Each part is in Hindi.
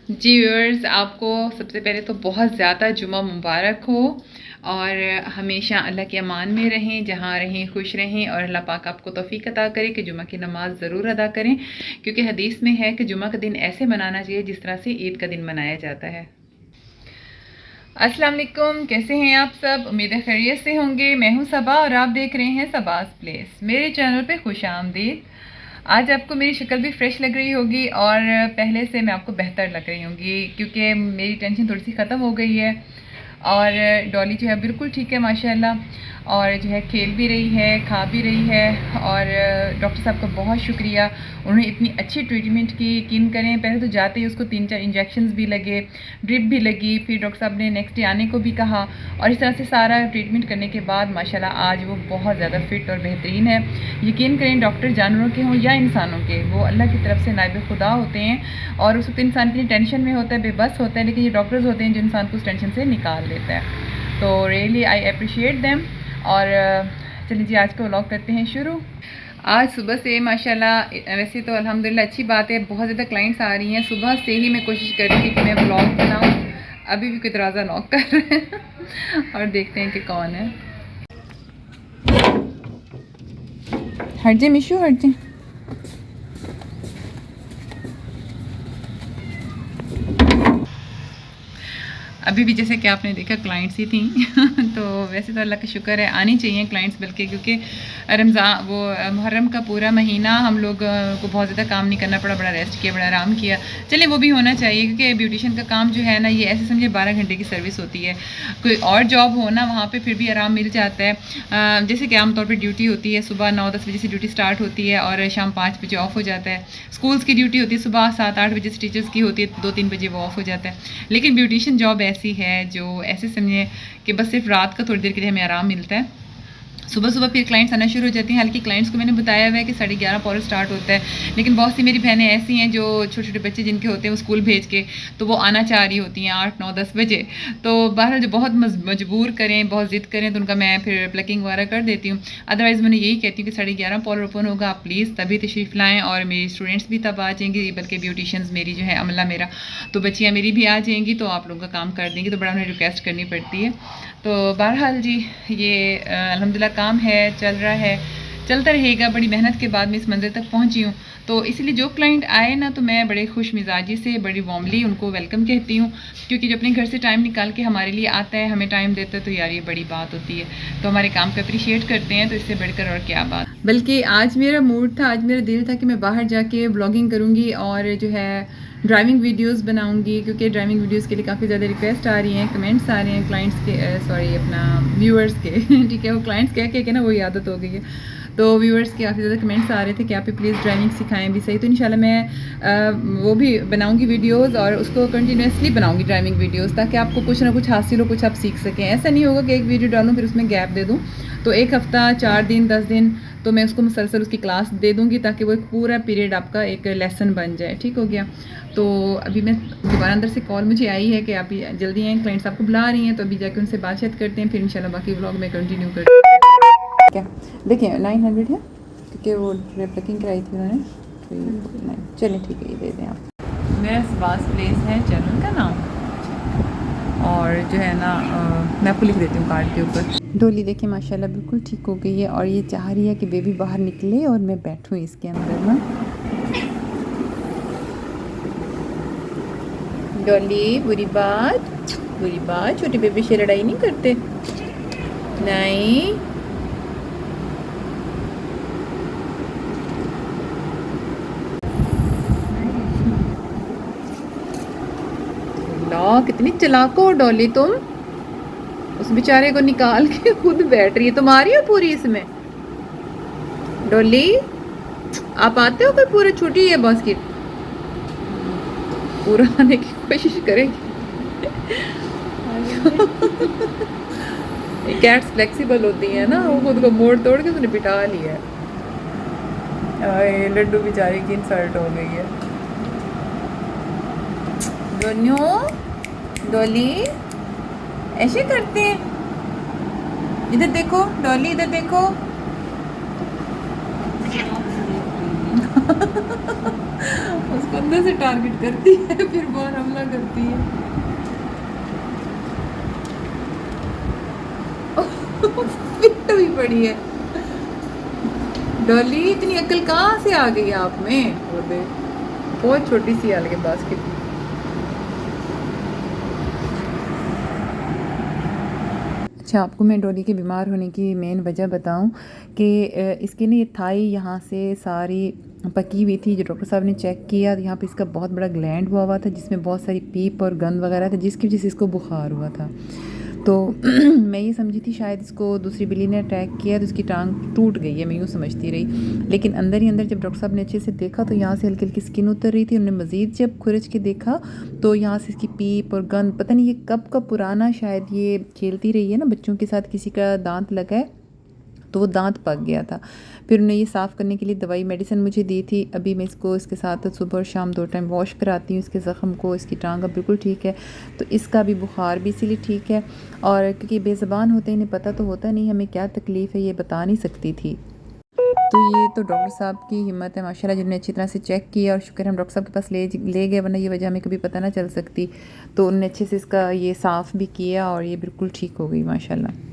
जी व्यूअर्स, आपको सबसे पहले तो बहुत ज़्यादा जुमा मुबारक हो और हमेशा अल्लाह के अमान में रहें, जहाँ रहें खुश रहें और अल्लाह पाक आपको तौफीक अता करे कि जुमा की नमाज़ ज़रूर अदा करें, क्योंकि हदीस में है कि जुमा का दिन ऐसे मनाना चाहिए जिस तरह से ईद का दिन मनाया जाता है। अस्सलाम वालेकुम, कैसे हैं आप सब? उम्मीद है खैरियत से होंगे। मैं हूं सबा और आप देख रहे हैं सबास प्लेस। मेरे चैनल पे खुश आमदीद। आज आपको मेरी शक्ल भी फ्रेश लग रही होगी और पहले से मैं आपको बेहतर लग रही होंगी, क्योंकि मेरी टेंशन थोड़ी सी ख़त्म हो गई है और डॉली जो है बिल्कुल ठीक है माशाल्लाह, और जो है खेल भी रही है, खा भी रही है। और डॉक्टर साहब का बहुत शुक्रिया, उन्होंने इतनी अच्छी ट्रीटमेंट की। यकीन करें, पहले तो जाते ही उसको 3-4 इंजेक्शंस भी लगे, ड्रिप भी लगी, फिर डॉक्टर साहब ने नेक्स्ट डे आने को भी कहा, और इस तरह से सारा ट्रीटमेंट करने के बाद माशाल्लाह आज वो बहुत ज़्यादा फिट और बेहतरीन है। यकीन करें, डॉक्टर जानवरों के हों या इंसानों के, वो अल्लाह की तरफ से नाइब खुदा होते हैं और उस वक्त इंसान इतनी टेंशन में होता है, बेबस होता है, लेकिन ये डॉक्टर्स होते हैं जो इंसान को उस टेंशन से निकाल देता है। तो रियली आई अप्रिशिएट देम। और चलिए जी, आज का व्लॉग करते हैं शुरू। आज सुबह से माशाल्लाह, वैसे तो अल्हम्दुलिल्लाह अच्छी बात है, बहुत ज़्यादा क्लाइंट्स आ रही हैं। सुबह से ही मैं कोशिश कर रही थी कि मैं व्लॉग बनाऊँ। अभी भी कोई दरवाज़ा नॉक कर रहे हैं और देखते हैं कि कौन है। हट जाए मिशू, हट जाए। अभी भी जैसे कि आपने देखा क्लाइंट्स ही थी तो वैसे तो अल्लाह का शुक्र है आनी चाहिए क्लाइंट्स, बल्कि क्योंकि रमज़ान वो मुहर्रम का पूरा महीना हम लोग को बहुत ज़्यादा काम नहीं करना पड़ा, बड़ा रेस्ट किया, बड़ा आराम किया। चलिए वो भी होना चाहिए, क्योंकि ब्यूटिशियन का काम जो है ना, ये ऐसे समझे 12 घंटे की सर्विस होती है। कोई और जॉब हो ना, वहाँ पर फिर भी आराम मिल जाता है। जैसे कि आमतौर पर ड्यूटी होती है, सुबह 9-10 बजे से ड्यूटी स्टार्ट होती है और शाम 5 बजे ऑफ हो जाता है। स्कूल्स की ड्यूटी होती है सुबह 7-8 बजे से, टीचर्स की होती है 2-3 बजे वो ऑफ हो जाता है। लेकिन ब्यूटिशियन जॉब ऐसी है जो ऐसे समझे कि बस सिर्फ रात का थोड़ी देर के लिए हमें आराम मिलता है, सुबह सुबह फिर क्लाइंट्स आना शुरू हो जाती हैं। हालांकि क्लाइंट्स को मैंने बताया हुआ है कि 11:30 पौर स्टार्ट होता है, लेकिन बहुत सी मेरी बहनें ऐसी हैं जो छोटे छोटे बच्चे जिनके होते हैं वो स्कूल भेज के, तो वो आना चाह रही होती हैं 8-9-10 बजे। तो बहरहाल जो बहुत मजबूर करें, बहुत ज़िद करें, तो उनका मैं फिर प्लकिंग वगैरह कर देती हूँ। अदरवाइज़ मैंने यही कहती हूँ कि 11:30 पौर ओपन होगा, आप प्लीज़ तभी तशरीफ़ लाएँ और मेरी स्टूडेंट्स भी तब आ जाएंगी, बल्कि ब्यूटिशियंस मेरी जो है अमला मेरा, तो बच्चियाँ मेरी भी आ जाएंगी, तो आप लोगों का काम कर देंगी। तो बड़ा उन्हें रिक्वेस्ट करनी पड़ती है। तो बहरहाल जी, ये अल्हम्दुलिल्लाह काम है, चल रहा है, चलता रहेगा। बड़ी मेहनत के बाद मैं इस मंजिल तक पहुंची हूँ। तो इसलिए जो क्लाइंट आए ना, तो मैं बड़े खुश मिजाजी से, बड़ी वार्मली उनको वेलकम कहती हूँ, क्योंकि जो अपने घर से टाइम निकाल के हमारे लिए आता है, हमें टाइम देता है, तो यार ये बड़ी बात होती है। तो हमारे काम को अप्रिशिएट करते हैं, तो इससे बढ़कर और क्या बात। बल्कि आज मेरा मूड था, आज मेरा दिल था कि मैं बाहर जाके ब्लॉगिंग करूँगी और जो है ड्राइविंग वीडियोस बनाऊंगी, क्योंकि ड्राइविंग वीडियोस के लिए काफ़ी ज़्यादा रिक्वेस्ट आ रही हैं, कमेंट्स आ रहे हैं क्लाइंट्स के, सॉरी अपना व्यूअर्स के ठीक है, वो क्लाइंट्स कह के ना वही आदत हो गई है। तो व्यूअर्स के काफ़ी ज़्यादा कमेंट्स आ रहे थे कि आप प्लीज़ ड्राइविंग सिखाएं भी सही। तो इंशाल्लाह मैं वो भी बनाऊंगी वीडियोस, और उसको कंटिन्यूसली बनाऊंगी ड्राइविंग वीडियोस, ताकि आपको कुछ ना कुछ हासिल हो, कुछ आप सीख सकें। ऐसा नहीं होगा कि एक वीडियो डालूँ फिर उसमें गैप दे दूँ। तो एक हफ़्ता, 4 दिन, 10 दिन तो मैं उसको मुसलसल उसकी क्लास दे दूँगी, ताकि वो एक पूरा पीरियड आपका एक लेसन बन जाए। ठीक हो गया। तो अभी मैं दोबारा अंदर से कॉल मुझे आई है कि आप जल्दी हैं, क्लाइंट्स आपको बुला रही हैं, तो अभी जाके उनसे बातचीत करते हैं, फिर इंशाल्लाह बाकी व्लॉग में कंटिन्यू करते हैं। क्या देखिए 900 है, क्योंकि वो प्लकिंग कराई थी उन्होंने। 349 चलिए ठीक है, ये दे दें आप। मेरा सबास प्लेस है चैनल का नाम, और जो है ना मैं आपको लिख देती हूँ कार्ड के ऊपर। डोली देखिए माशाल्लाह बिल्कुल ठीक हो गई है, और ये चाह रही है कि बेबी बाहर निकले और मैं बैठूँ इसके अंदर ना। डॉली बुरी बात, छोटे बेबी से लड़ाई नहीं करते, नहीं। ला कितनी चालाक हो डॉली तुम, उस बेचारे को निकाल के खुद बैठ रही है। तुम आ रही हो पूरी इसमें? डॉली आप आते हो कोई पूरा? छुट्टी है बास्केट, पूरा आने की कोशिश करेंगे। कैट्स फ्लेक्सिबल होती हैं ना, वो खुद को मोड़ तोड़ के उसने बिठा लिया है। लड्डू बेचारे की इंसल्ट हो गई है। दोनों डॉली ऐसे करते हैं, इधर देखो डॉली, इधर देखो। उसको अंदर से टारगेट करती है फिर बाहर हमला करती है। फिट हुई पड़ी है। डॉली इतनी अक्ल कहाँ से आ गई आप में? वो देख, बहुत छोटी सी आल के बास्केट। अच्छा, आपको मैं डॉली के बीमार होने की मेन वजह बताऊं कि इसके ना ये थाई यहाँ से सारी पकी हुई थी। जो डॉक्टर साहब ने चेक किया, यहाँ पे इसका बहुत बड़ा ग्लैंड हुआ हुआ था जिसमें बहुत सारी पीप और गंद वगैरह था, जिसकी वजह से इसको बुखार हुआ था। तो मैं ये समझी थी शायद इसको दूसरी बिल्ली ने अटैक किया तो इसकी टांग टूट गई है, मैं यूँ समझती रही। लेकिन अंदर ही अंदर जब डॉक्टर साहब ने अच्छे से देखा तो यहाँ से हल्की हल्की स्किन उतर रही थी। उन्होंने मज़ीद जब खुरच के देखा तो यहाँ से इसकी पीप और गंद, पता नहीं ये कब का पुराना, शायद ये खेलती रही है ना बच्चों के साथ, किसी का दांत लगा है तो वो दांत पक गया था। फिर उन्हें ये साफ़ करने के लिए दवाई मेडिसिन मुझे दी थी। अभी मैं इसको इसके साथ सुबह और शाम 2 टाइम वॉश कराती हूँ इसके ज़ख़म को। इसकी टांग अब बिल्कुल ठीक है, तो इसका भी बुखार भी इसीलिए ठीक है। और क्योंकि बेज़बान होते हैं, इन्हें पता तो होता नहीं हमें क्या तकलीफ़ है, ये बता नहीं सकती थी। तो ये तो डॉक्टर साहब की हिम्मत है माशाल्लाह, जिन्होंने अच्छी तरह से चेक किया। और शुक्र हम डॉक्टर साहब के पास ले गए, वरना ये वजह हमें कभी पता ना चल सकती। तो उन्होंने अच्छे से इसका ये साफ़ भी किया और ये बिल्कुल ठीक हो गई माशाल्लाह।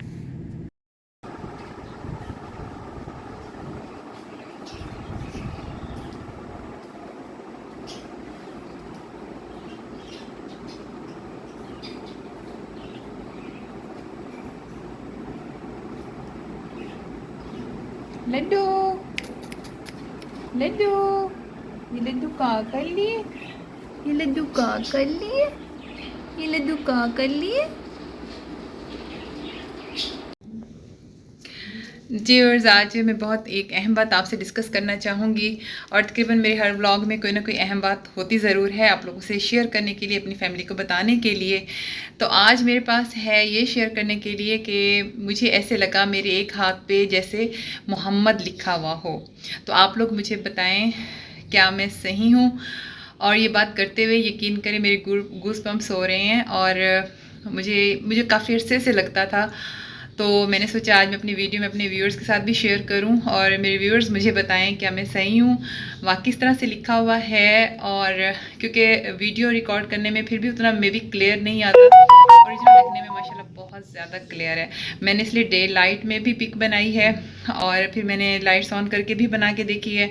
लड्डू, लड्डू, ये लड्डू का कर लिए, ये लड्डू का कर लिए, ये लड्डू का कर लिए। जी और आज मैं बहुत एक अहम बात आपसे डिस्कस करना चाहूँगी। और तकरीबन मेरे हर व्लॉग में कोई ना कोई अहम बात होती ज़रूर है आप लोगों से शेयर करने के लिए, अपनी फैमिली को बताने के लिए। तो आज मेरे पास है ये शेयर करने के लिए कि मुझे ऐसे लगा मेरे एक हाथ पे जैसे मोहम्मद लिखा हुआ हो। तो आप लोग मुझे बताएं क्या मैं सही हूँ? और ये बात करते हुए यकीन करें मेरे गूस बम्प्स हो रहे हैं। और मुझे काफ़ी अरसे से लगता था, तो मैंने सोचा आज मैं अपनी वीडियो में अपने व्यूअर्स के साथ भी शेयर करूं और मेरे व्यूअर्स मुझे बताएं क्या मैं सही हूं, वाकई इस तरह से लिखा हुआ है। और क्योंकि वीडियो रिकॉर्ड करने में फिर भी उतना मे भी क्लियर नहीं आता, ओरिजिनल देखने में माशाल्लाह बहुत ज़्यादा क्लियर है। मैंने इसलिए डे लाइट में भी पिक बनाई है और फिर मैंने लाइट्स ऑन करके भी बना के देखी है।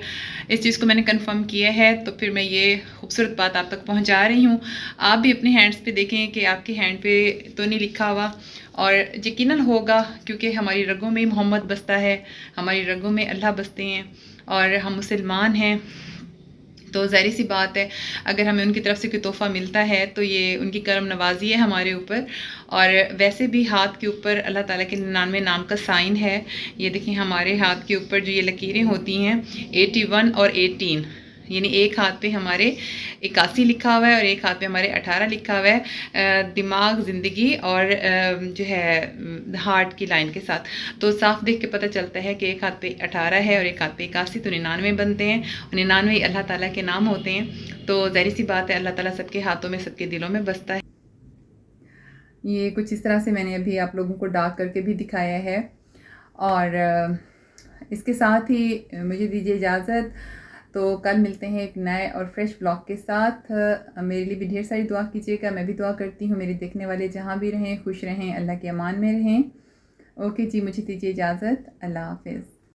इस चीज़ को मैंने कंफर्म किया है, तो फिर मैं ये खूबसूरत बात आप तक पहुंचा रही हूँ। आप भी अपने हैंड्स पे देखें कि आपके हैंड पे तो नहीं लिखा हुआ, और यकीनन होगा क्योंकि हमारी रगों में मोहम्मद बसता है, हमारी रगों में अल्लाह बसते हैं और हम मुसलमान हैं। तो ज़ाहिर सी बात है अगर हमें उनकी तरफ से कोई तोहफ़ा मिलता है तो ये उनकी करम नवाजी है हमारे ऊपर। और वैसे भी हाथ के ऊपर अल्लाह ताला के 99 नाम का साइन है। ये देखिए हमारे हाथ के ऊपर जो ये लकीरें होती हैं 81 और 18, यानी एक हाथ पे हमारे 81 लिखा हुआ है और एक हाथ पे हमारे 18 लिखा हुआ है, दिमाग, ज़िंदगी और जो है हार्ट की लाइन के साथ। तो साफ देख के पता चलता है कि एक हाथ पे 18 है और एक हाथ पे 81, तो 99 बनते हैं। और 99 अल्लाह ताला के नाम होते हैं। तो ज़ाहिर सी बात है अल्लाह ताला सबके हाथों में, सबके दिलों में बसता है। ये कुछ इस तरह से मैंने अभी आप लोगों को डार्क करके भी दिखाया है। और इसके साथ ही मुझे दीजिए इजाज़त। तो कल मिलते हैं एक नए और फ्रेश ब्लॉग के साथ। मेरे लिए भी ढेर सारी दुआ कीजिएगा, मैं भी दुआ करती हूँ मेरे देखने वाले जहाँ भी रहें खुश रहें, अल्लाह के अमान में रहें। ओके जी, मुझे दीजिए इजाज़त। अल्लाह हाफ़िज़।